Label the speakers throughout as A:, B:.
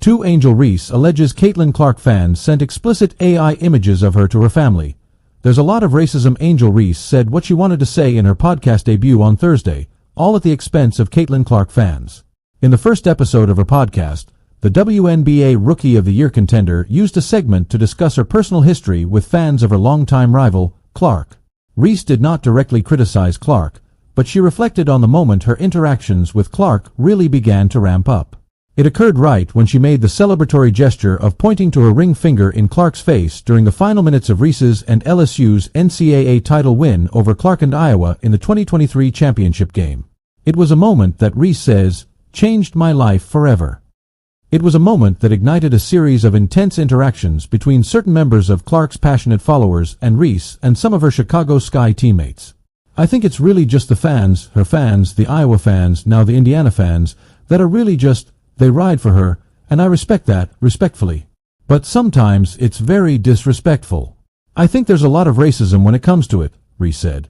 A: 2 Angel Reese alleges Caitlin Clark fans sent explicit AI images of her to her family. There's a lot of racism. Angel Reese said what she wanted to say in her podcast debut on Thursday, all at the expense of Caitlin Clark fans. In the first episode of her podcast, the WNBA Rookie of the Year contender used a segment to discuss her personal history with fans of her longtime rival, Clark. Reese did not directly criticize Clark, but she reflected on the moment her interactions with Clark really began to ramp up. It occurred right when she made the celebratory gesture of pointing to her ring finger in Clark's face during the final minutes of Reese's and LSU's NCAA title win over Clark and Iowa in the 2023 championship game. It was a moment that Reese says, changed my life forever. It was a moment that ignited a series of intense interactions between certain members of Clark's passionate followers and Reese and some of her Chicago Sky teammates. I think it's really just the fans, her fans, the Iowa fans, now the Indiana fans, that are really just, they ride for her, and I respect that, respectfully. But sometimes it's very disrespectful. I think there's a lot of racism when it comes to it, Reese said.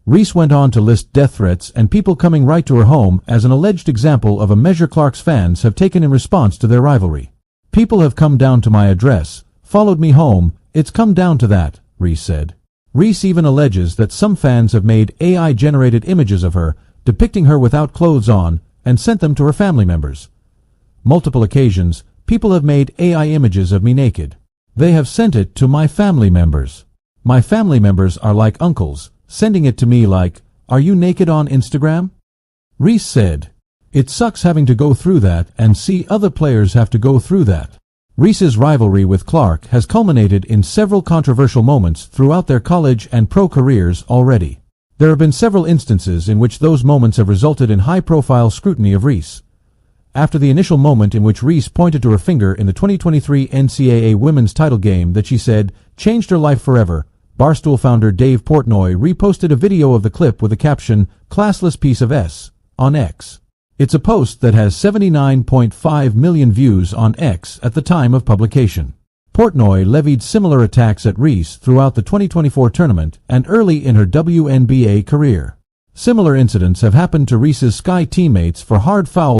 A: Reese went on to list death threats and people coming right to her home as an alleged example of a measure Clark's fans have taken in response to their rivalry. People have come down to my address, followed me home, it's come down to that, Reese said. Reese even alleges that some fans have made AI-generated images of her, depicting her without clothes on, and sent them to her family members. Multiple occasions, people have made AI images of me naked. They have sent it to my family members. My family members are like uncles, sending it to me like, are you naked on Instagram? Reese said, it sucks having to go through that and see other players have to go through that. Reese's rivalry with Clark has culminated in several controversial moments throughout their college and pro careers already. There have been several instances in which those moments have resulted in high-profile scrutiny of Reese. After the initial moment in which Reese pointed to her finger in the 2023 NCAA women's title game that she said changed her life forever, Barstool founder Dave Portnoy reposted a video of the clip with the caption, classless piece of S, on X. It's a post that has 79.5 million views on X at the time of publication. Portnoy levied similar attacks at Reese throughout the 2024 tournament and early in her WNBA career. Similar incidents have happened to Reese's Sky teammates for hard foul